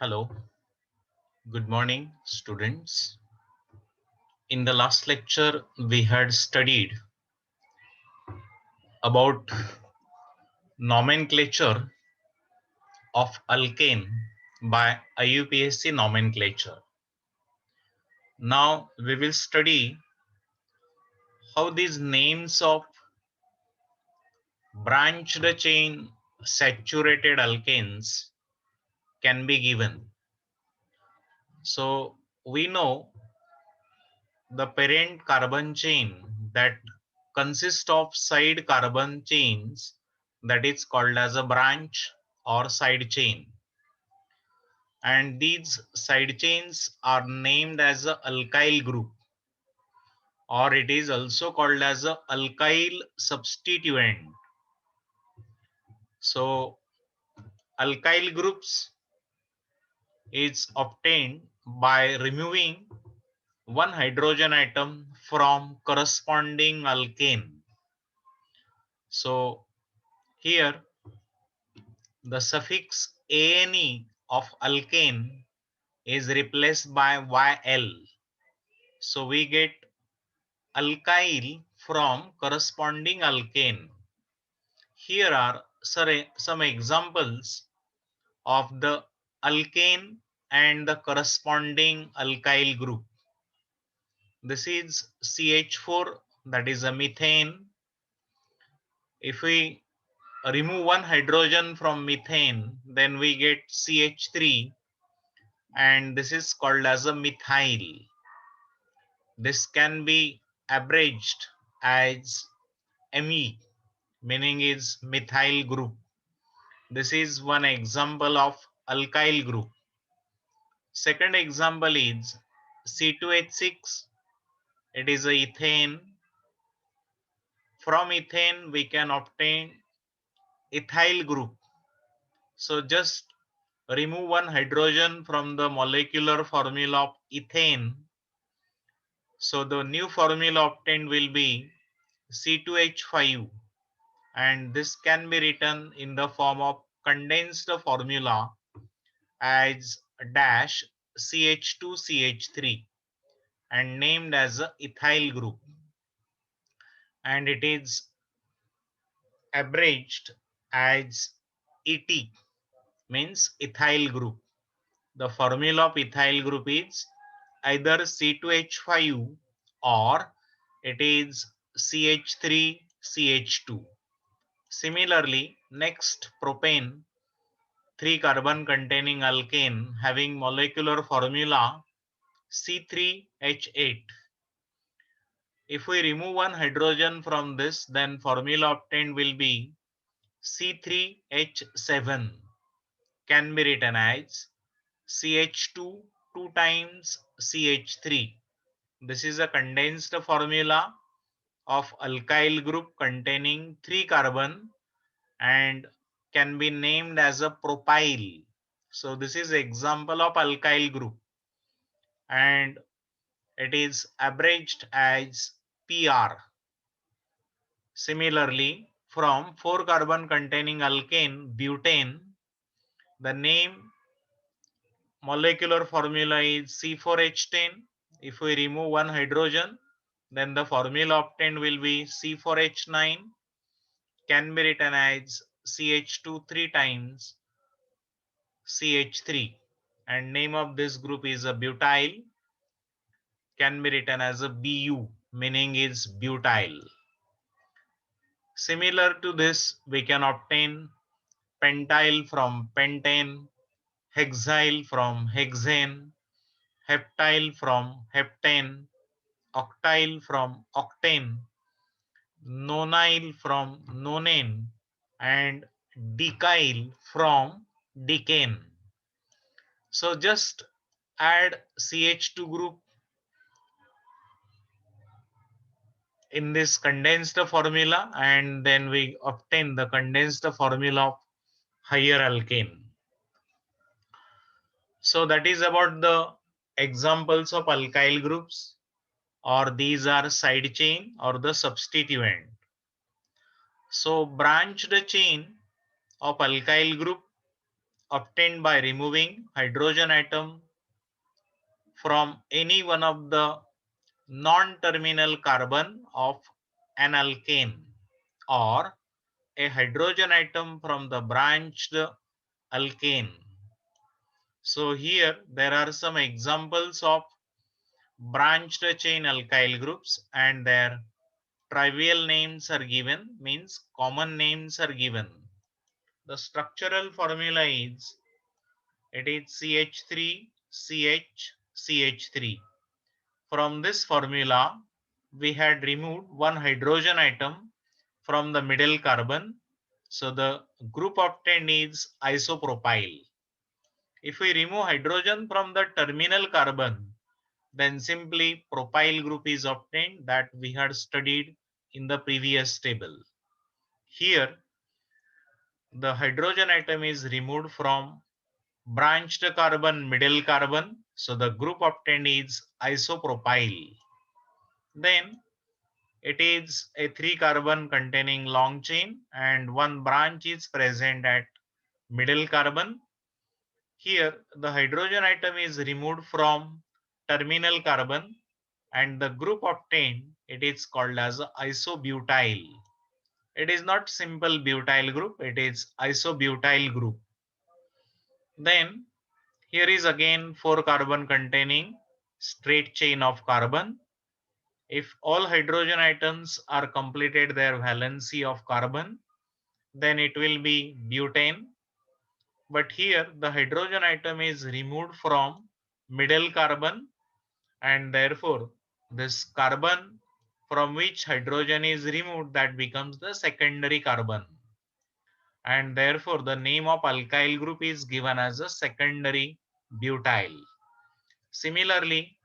Hello, good morning, students. In the last lecture, we had studied about nomenclature of alkane by IUPAC nomenclature. Now, we will study how these names of branched chain saturated alkanes can be given. So, we know the parent carbon chain that consists of side carbon chains, that is called as a branch or side chain, and these side chains are named as a alkyl group, or it is also called as a alkyl substituent. So alkyl groups is obtained by removing one hydrogen atom from corresponding alkane. So here the suffix ane of alkane is replaced by yl. So we get alkyl from corresponding alkane. Here are some examples of the alkane and the corresponding alkyl group. This is CH4, that is a methane. If we remove one hydrogen from methane, then we get CH3, and this is called as a methyl. This can be abridged as Me, meaning is methyl group. This is one example of alkyl group. Second example is C2H6. It is a ethane. From ethane we can obtain ethyl group. So just remove one hydrogen from the molecular formula of ethane. So the new formula obtained will be C2H5, and this can be written in the form of condensed formula as dash CH2CH3 and named as a ethyl group, and it is abridged as ET, means ethyl group. The formula of ethyl group is either C2H5 or it is CH3CH2. Similarly, next propane, 3 carbon containing alkane having molecular formula C3H8. If we remove one hydrogen from this, then formula obtained will be C3H7, can be written as CH2 2 times CH3. This is a condensed formula of alkyl group containing 3 carbon and can be named as a propyl. So this is example of alkyl group, and it is abridged as PR. Similarly, from 4 carbon containing alkane butane, the name molecular formula is C4H10. If we remove one hydrogen, then the formula obtained will be C4H9, can be written as CH2 3 times CH3, and name of this group is a butyl, can be written as a Bu, meaning is butyl. Similar to this, we can obtain pentyl from pentane, hexyl from hexane, heptyl from heptane, octyl from octane, nonyl from nonane, and decyl from decane. So just add CH2 group in this condensed formula, and then we obtain the condensed formula of higher alkane. So that is about the examples of alkyl groups, or these are side chain or the substituent. So branched chain of alkyl group obtained by removing hydrogen atom from any one of the non-terminal carbon of an alkane, or a hydrogen atom from the branched alkane. So here there are some examples of branched chain alkyl groups, and their trivial names are given, means common names are given. The structural formula is, it is CH3 CH CH3. From this formula we had removed one hydrogen atom from the middle carbon, so the group obtained is isopropyl. If we remove hydrogen from the terminal carbon, then simply propyl group is obtained, that we had studied in the previous table. Here the hydrogen atom is removed from branched carbon, middle carbon, so the group obtained is isopropyl. Then it is a 3 carbon containing long chain, and one branch is present at middle carbon. Here the hydrogen atom is removed from terminal carbon, and the group obtained, it is called as isobutyl. It is not simple butyl group, it is isobutyl group. Then here is again 4 carbon containing straight chain of carbon. If all hydrogen atoms are completed their valency of carbon, then it will be butane. But here the hydrogen atom is removed from middle carbon, and therefore this carbon from which hydrogen is removed, that becomes the secondary carbon, and therefore the name of alkyl group is given as a secondary butyl. Similarly,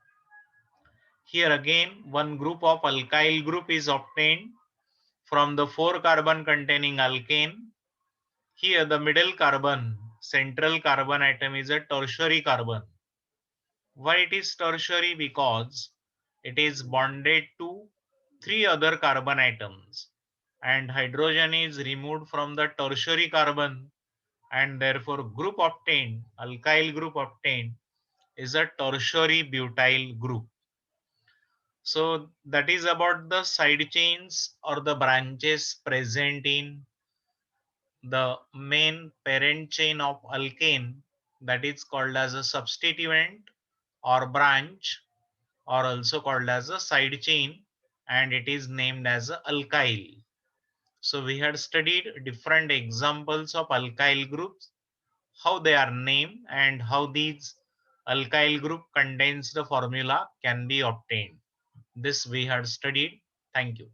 here again one group of alkyl group is obtained from the 4 carbon containing alkane. Here the middle carbon, central carbon atom, is a tertiary carbon. Why it is tertiary? Because it is bonded to 3 other carbon atoms, and hydrogen is removed from the tertiary carbon, and therefore group obtained, alkyl group obtained, is a tertiary butyl group. So that is about the side chains or the branches present in the main parent chain of alkane, that is called as a substituent or branch, or also called as a side chain, and it is named as a alkyl. So we had studied different examples of alkyl groups, how they are named, and how these alkyl group contains the formula can be obtained. This we had studied. Thank you.